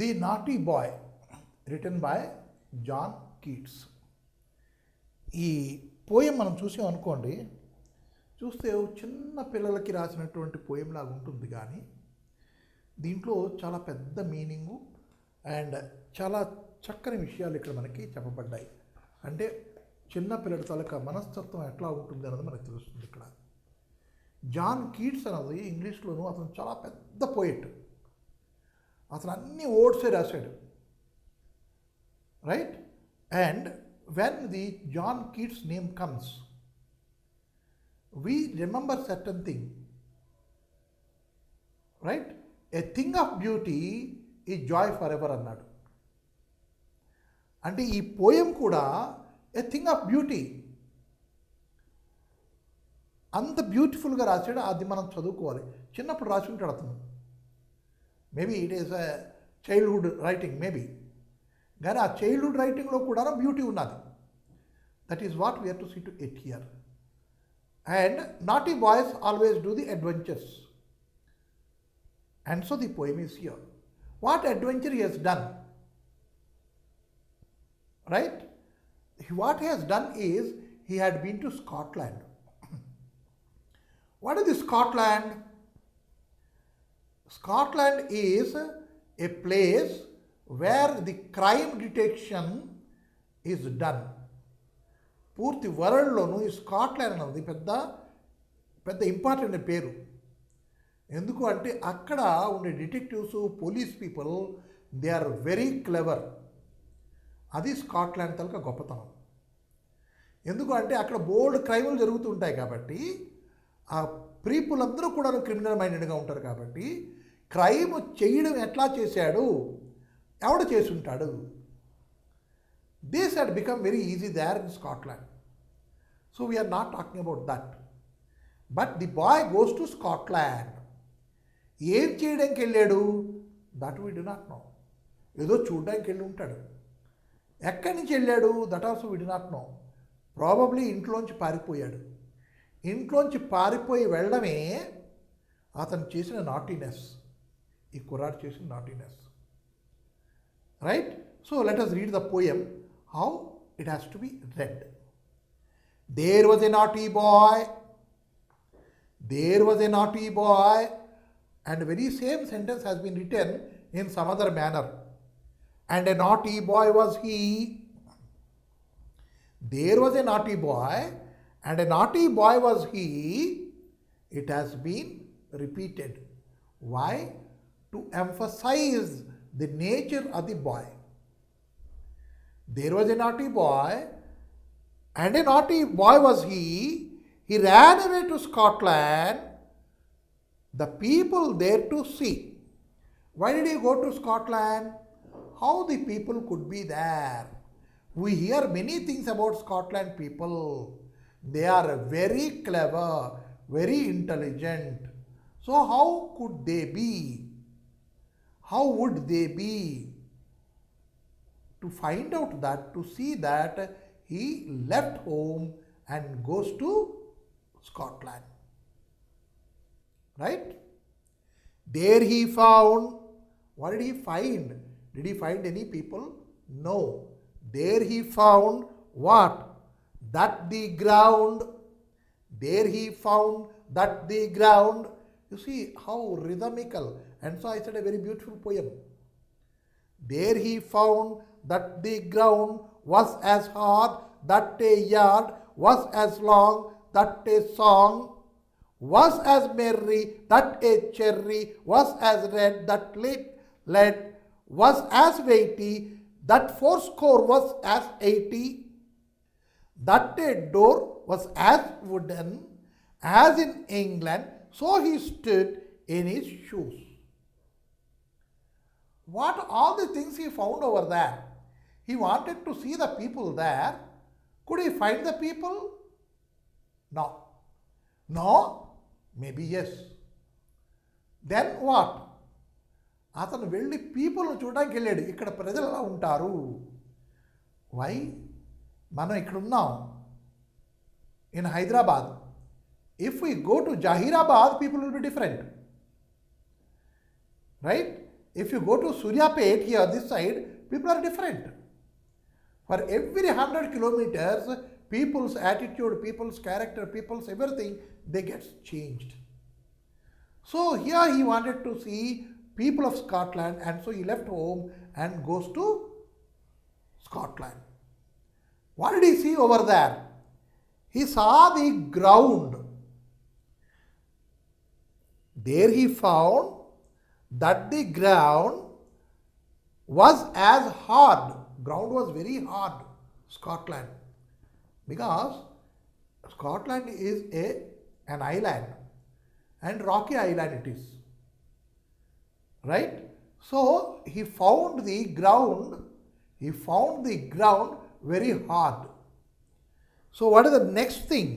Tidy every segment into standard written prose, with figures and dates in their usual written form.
The naughty boy written by John Keats. ఈ poem మనం చూసాం అనుకోండి, చూస్తే చిన్న పిల్లలకి రాసినటువంటి పోయం లాగా ఉంటుంది, కానీ దీంట్లో చాలా పెద్ద మీనింగు అండ్ చాలా చక్కని విషయాలు ఇక్కడ మనకి చెప్పబడ్డాయి. అంటే చిన్న పిల్లల తాలూకా మనస్తత్వం ఎట్లా ఉంటుంది అన్నది మనకు తెలుస్తుంది ఇక్కడ. జాన్ కీట్స్ అన్నది ఇంగ్లీష్లోనూ అతను చాలా పెద్ద పోయెట్. అతను అన్ని ఓడ్సే రాశాడు, right? And when the John Keats name comes, we remember certain thing, right? A thing of beauty is joy forever అన్నాడు. అంటే ఈ పోయం కూడా ఏ థింగ్ ఆఫ్ బ్యూటీ, అంత బ్యూటిఫుల్గా రాశాడు. అది మనం చదువుకోవాలి. చిన్నప్పుడు రాసి ఉంటాడు అతను. Maybe it is a childhood writing maybe, కానీ ఆ చైల్డ్హుడ్ రైటింగ్లో కూడా బ్యూటీ ఉన్నది. That is what we are to see to it here. And naughty boys always do the adventures, and so the poem is here. What adventure he has done, right? What he has done is he had been to Scotland. What is the Scotland? Scotland is a place where the crime detection is done. పూర్తి వరల్డ్లోనూ ఈ Scotland అన్నది పెద్ద పెద్ద important పేరు. ఎందుకు అంటే అక్కడ ఉండే detectives, police people, they are very clever. అది స్కాట్లాండ్ తలక గొప్పతనం. ఎందుకు అంటే అక్కడ బోల్డ్ క్రైములు జరుగుతూ ఉంటాయి కాబట్టి, ఆ పీపుల్ అందరూ కూడా క్రిమినల్ మైండెడ్గా ఉంటారు కాబట్టి, క్రైమ్ చేయడం ఎట్లా చేశాడు, ఎవడు చేసి ఉంటాడు, this had become very easy there in Scotland. So we are not talking about that. But the boy goes to Scotland. ఏం చేయడానికి వెళ్ళాడు, that we do not know. ఏదో చూడడానికి వెళ్ళి ఉంటాడు. ఎక్కడి నుంచి వెళ్ళాడు, that also we do not know. Probably ఇంట్లోంచి పారిపోయాడు. ఇంట్లోంచి పారిపోయి వెళ్ళడమే అతను చేసిన నాటీనెస్, ఈ కుర్రాడు చేసిన naughtiness, right? So let us read the poem, how it has to be read. There was a naughty boy, there was a naughty boy, and very same sentence has been written in some other manner. And a naughty boy was he. There was a naughty boy, and a naughty boy was he. It has been repeated. Why? To emphasize the nature of the boy. There was a naughty boy, and a naughty boy was he. He ran away to Scotland, the people there to see. Why did he go to Scotland? How the people could be there? We hear many things about Scotland people. They are very clever, very intelligent. So how could they be? How would they be? To find out that, to see that, he left home and goes to Scotland. Right? There he found, what did he find? Did he find any people? No. There he found what? That the ground. There he found that the ground. You see how rhythmical. And so I said a very beautiful poem. There he found that the ground was as hard, that a yard was as long, that a song was as merry, that a cherry was as red, that lead was as weighty, that 80 was as 80, that a door was as wooden as in England, so he stood in his shoes. What all the things he found over there? He wanted to see the people there. Could he find the people? No. No? Maybe yes. Then what? అతను వెళ్ళి పీపుల్ని చూడడానికి వెళ్ళాడు. ఇక్కడ ప్రజలు ఎలా ఉంటారు? Why? మనం ఇక్కడ ఉన్నాం in Hyderabad. If we go to Jahirabad, people will be different. Right? If you go to Suryapet here, this side, people are different. For every 100 kilometers, people's attitude, people's character, people's everything, they get changed. So here he wanted to see people of Scotland, and so he left home and goes to Scotland. What did he see over there? He saw the ground. There he found that the ground was as hard. Ground was very hard, Scotland, because Scotland is an island, and rocky island it is, right? So he found the ground very hard. So what is the next thing?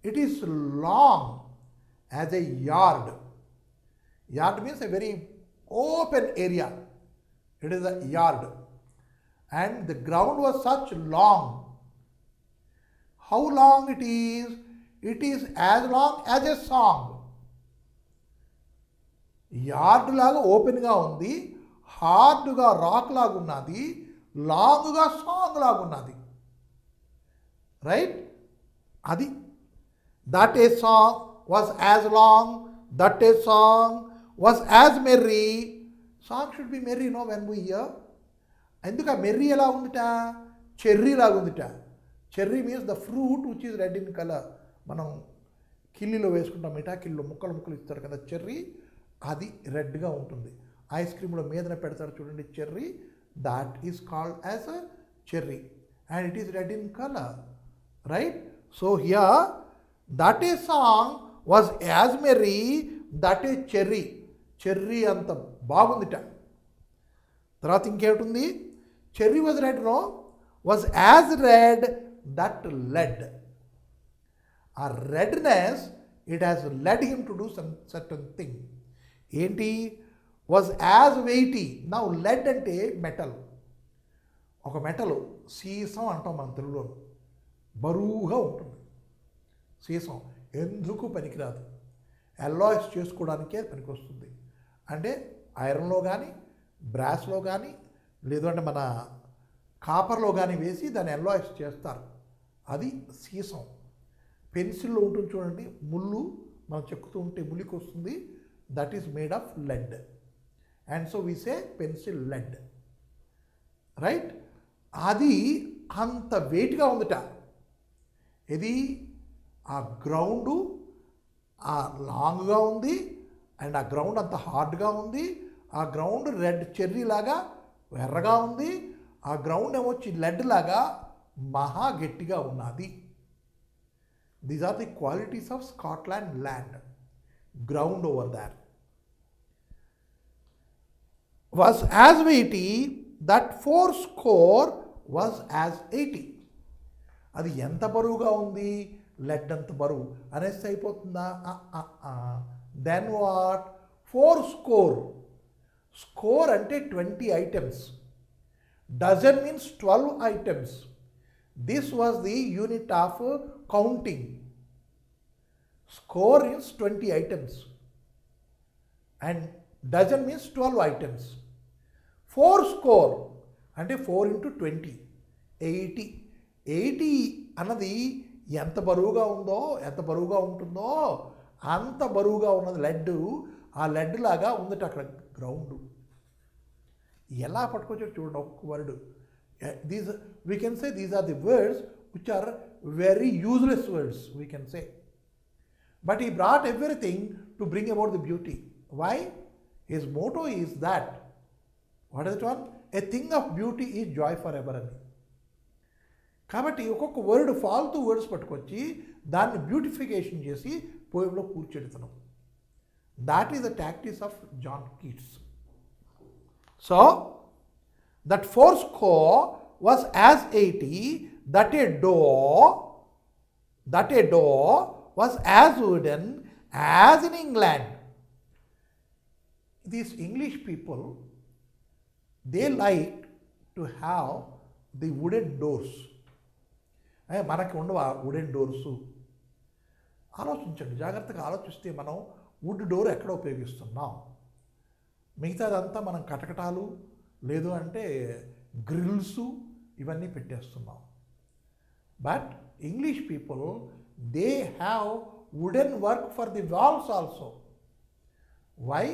It is long as a yard. Yard means a very open area. It is a yard. And the ground was such long. How long it is? It is as long as a song. Yard లాగా ఓపెన్గా ఉంది, హార్డ్గా rock లాగా ఉన్నది, లాంగ్గా song లాగా ఉన్నది, right? అది that a song was as long, that a song was as merry. Song should be merry, no when we hear. ఎందుకు ఆ మెర్రీ ఎలా ఉందిట? చెర్రీ లాగా ఉందిట. Cherry means the fruit which is red in colour. మనం కిల్లీలో వేసుకుంటాం, మిఠా కిల్లీలో ముక్కలు ముక్కలు ఇస్తారు కదా చెర్రీ, అది రెడ్గా ఉంటుంది. ఐస్ క్రీమ్లో మీదన పెడతారు చూడండి cherry, that is called as a cherry and it is red in colour, right? So here that a song was as merry, that a cherry. Cherry అంత బాగుందిట. తర్వాత ఇంకేమిటి? Cherry was red, no, was as red that lead. ఆ redness it has led him to do some certain thing. ఏంటి? Was as weighty. నా lead అంటే metal. ఒక metal సీసం అంటాం మన తెలుగులో, బరువుగా ఉంటుంది సీసం. ఎందుకు పనికిరాదు, అల్లాయ్స్ చేసుకోవడానికే పనికొస్తుంది. అంటే ఐరన్లో కానీ, బ్రాస్లో కానీ, లేదంటే మన కాపర్లో కానీ వేసి దాన్ని అల్లాయ్స్ చేస్తారు. అది సీసం. పెన్సిల్లో ఉంటుంది చూడండి, ముళ్ళు మనం చెక్కుతూ ఉంటే ములికి వస్తుంది, that is made of lead. And so we say pencil lead, right? అది అంత వెయిట్గా ఉందిట. ఇది ఆ గ్రౌండు ఆ లాంగ్గా ఉంది, అండ్ ఆ గ్రౌండ్ అంత హార్డ్గా ఉంది. ఆ గ్రౌండ్ రెడ్ చెర్రీ లాగా ఎర్రగా ఉంది. ఆ గ్రౌండ్ ఏమొచ్చి లెడ్ లాగా మహా గట్టిగా ఉన్నది. These are the qualities of Scotland land. Ground over there was as weighty that 80 was as 80. అది ఎంత బరువుగా ఉంది? లెడ్ అంత బరువు అనేసి అయిపోతుందా? Then what? 80. స్కోర్ అంటే 20 items. Dozen means 12 items. This was the unit of counting. Score is 20 items and dozen means 12 items. 4 score అంటే 4 into 20, 80. 80 అన్నది ఎంత బరువుగా ఉందో, ఎంత బరువుగా ఉంటుందో అంత బరువుగా ఉన్నది లెడ్. ఆ లెడ్ లాగా ఉందట అక్కడ గ్రౌండ్. ఎలా పట్టుకొచ్చారు చూడండి ఒక్క word. These we can say these are the words which are very useless words we can say. But he brought everything to bring about the beauty. Why? His motto is that, what is it one? A thing of beauty is joy forever అని. కాబట్టి ఒక్కొక్క word ఫాల్తూ words పట్టుకొచ్చి దాన్ని beautification చేసి పోయంలో కూర్చెడుతున్నాం. That is the tactics of John Keats. So that 80 was as 80, that a door was as wooden as in England. These English people, they like to have the wooden doors. మనకి ఉండవు ఆ wooden doors. ఆలోచించండి, జాగ్రత్తగా ఆలోచిస్తే మనం would door ఎక్కడ ఉపయోగిస్తున్నాం? మిగతాదంతా మనం కటకటాలు లేదు అంటే గ్రిల్స్ ఇవన్నీ పెట్టేస్తున్నాం. But English people they have wooden work for the walls also. Why?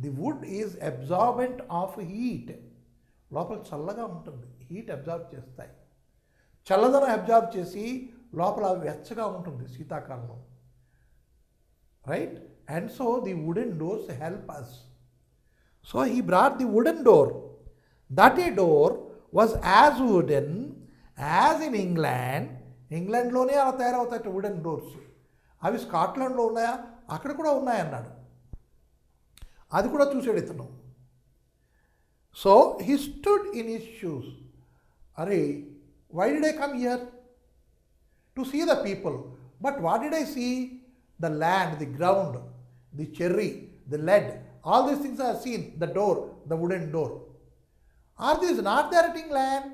The wood is absorbent of heat. లోపల చల్లగా ఉంటుంది, హీట్ అబ్జార్బ్ చేస్తాయి. చల్లదనం అబ్జార్బ్ చేసి లోపల వెచ్చగా ఉంటుంది శీతాకాలంలో, right? And so the wooden doors help us. So he brought the wooden door. That a door was as wooden as in England. ఇంగ్లాండ్లోనే అలా తయారవుతాయి వుడెన్ డోర్స్. అవి స్కాట్లాండ్లో ఉన్నాయా? అక్కడ కూడా ఉన్నాయన్నాడు. అది కూడా చూసాడు ఇతను. So he stood in his shoes. అరే, why did I come here? To see the people. But what did I see? The land, the ground, the cherry, the lead. All these things I have seen. The door, the wooden door. Are these not there in England?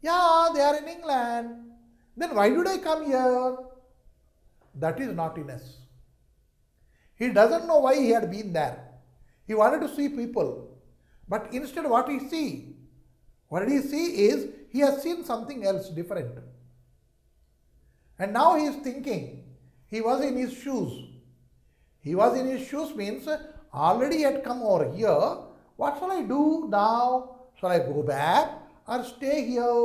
Yeah, they are in England. Then why did I come here? That is naughtiness. He doesn't know why he had been there. He wanted to see people. But instead what he see? What did he see is he has seen something else different. And now he is thinking. He was in his shoes. He was in his shoes means already he had come over here. What shall I do now? Shall I go back or stay here?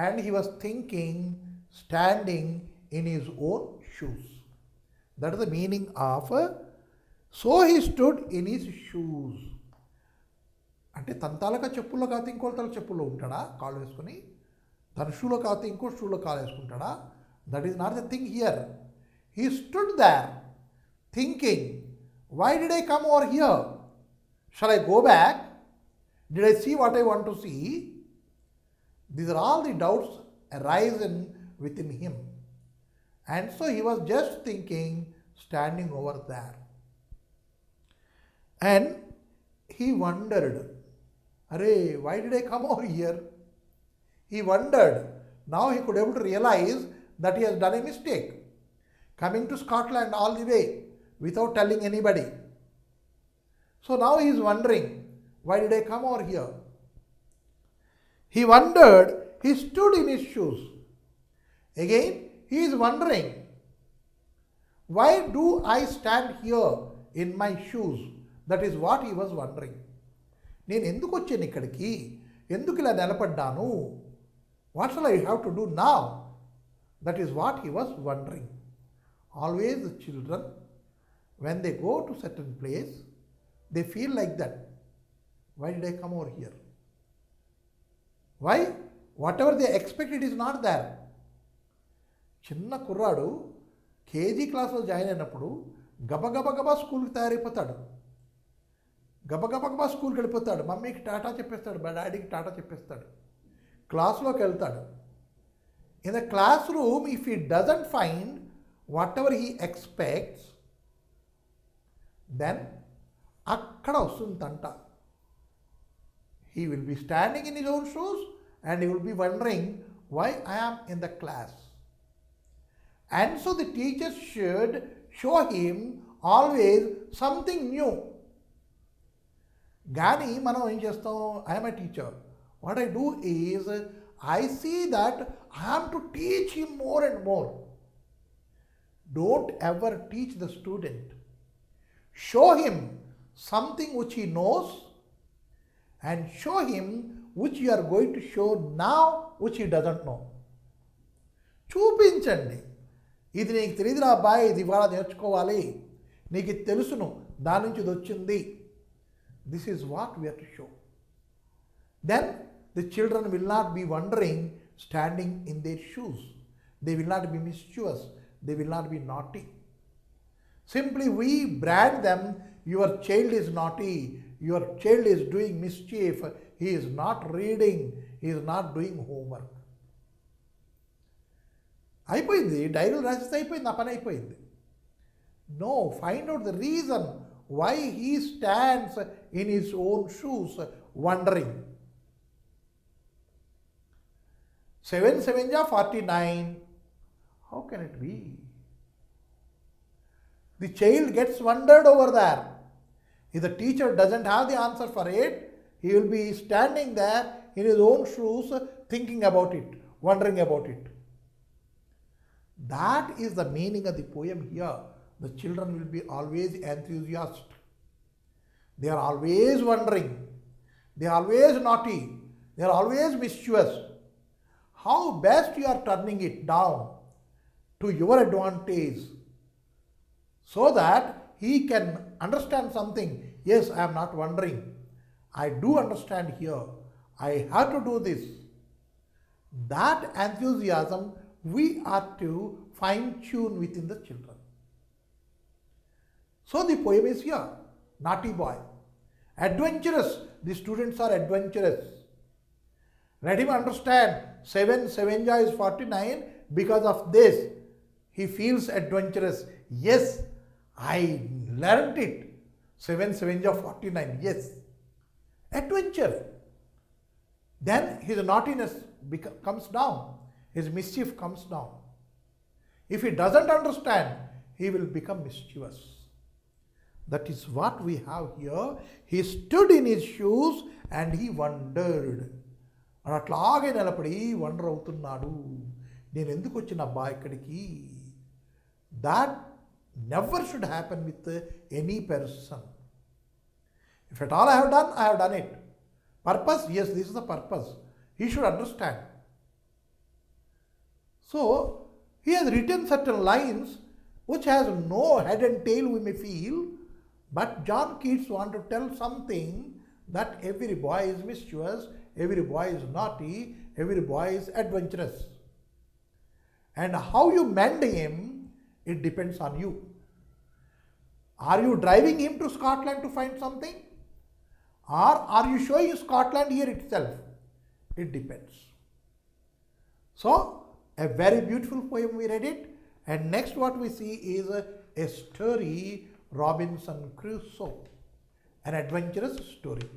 And he was thinking, standing in his own shoes. That is the meaning of so he stood in his shoes. అంటే తన తాలూకా చెప్పుల్లో కాదు ఇంకోళ్ళ తల చెప్పుల్లో ఉంటాడా కాళ్ళు వేసుకొని? తన షూలో కాదు ఇంకో షూలో కాలు వేసుకుంటాడా? That is not the thing here. He stood there thinking, why did I come over here? Shall I go back? Did I see what I want to see? These are all the doubts arisen within him. And so he was just thinking, standing over there. And he wondered, Arey, why did I come over here? He wondered. Now he could able to realize that he has done a mistake, coming to Scotland all the way without telling anybody. So now he is wondering, why did I come over here? He wondered, he stood in his shoes. Again, he is wondering, why do I stand here in my shoes? That is what he was wondering. నేను ఎందుకు వచ్చాను ఇక్కడికి? ఎందుకు ఇలా నిలబడ్డాను? What shall I have to do now? That is what he was wondering. Always the children, when they go to certain place, they feel like that. Why did I come over here? Why? Whatever they expect, it is not there. చిన్న కుర్రాడు KG క్లాస్లో join అయినప్పుడు గబగబా స్కూల్కి తయారైపోతాడు. గబగబా స్కూల్కి వెళ్ళిపోతాడు. మమ్మీకి టాటా చెప్పేస్తాడు, డాడీకి టాటా చెప్పేస్తాడు. క్లాస్లోకి వెళ్తాడు. In the classroom if he doesn't find whatever he expects, then అక్కడ వస్తుంది తంట. He will be standing in his own shoes and he will be wondering why I am in the class. And so the teacher should show him always something new. Gani మనం ఏం చేస్తాం? I am a teacher. What I do is I see that I am to teach him more and more. Don't ever teach the student. Show him something which he knows and show him which you are going to show now which he doesn't know. చూపించండి. ఇది నీకు తెలియదురా అబ్బాయి, ఇది ఇవాళ నేర్చుకోవాలి, నీకు ఇది తెలుసును, దాని నుంచి ఇది వచ్చింది. This is what we have to show. Then the children will not be wandering standing in their shoes. They will not be mischievous. They will not be naughty. Simply we brand them, your child is naughty, your child is doing mischief, he is not reading, he is not doing homework. అయిపోయింది, డైరీలో రాసిస్తే అయిపోయింది, ఆ పని అయిపోయింది. No, find out the reason why he stands in his own shoes wondering. 7 7 49. How can it be? The child gets wondered over there. If the teacher doesn't have the answer for it, he will be standing there in his own shoes thinking about it, wondering about it. That is the meaning of the poem here. The children will be always enthusiastic. They are always wondering. They are always naughty. They are always mischievous. How best you are turning it down to your advantage so that he can understand something. Yes, I am not wondering. I do understand here. I have to do this. That enthusiasm we are to fine tune within the children. So the poem is here. Naughty boy. Adventurous. The students are adventurous. Let him understand 7 7 is 49. Because of this, he feels adventurous. Yes, I learned it. 7 7 49. Yes. Adventure. Then his naughtiness comes down. His mischief comes down. If he doesn't understand, he will become mischievous. That is what we have here. He stood in his shoes and he wondered. అట్లాగే నిలబడి wonder అవుతున్నాడు. నేను ఎందుకు వచ్చినబ్బా ఇక్కడికి? That never should happen with any person. If at all I have done it. Purpose? Yes, this is the purpose. He should understand. So, he has written certain lines which has no head and tail, we may feel, but John Keats wants to tell something that every boy is mischievous, every boy is naughty, every boy is adventurous. And how you mend him, it depends on you. Are you driving him to Scotland to find something? Or are you showing Scotland here itself? It depends. So, a very beautiful poem, we read it. And next what we see is a story, Robinson Crusoe, an adventurous story.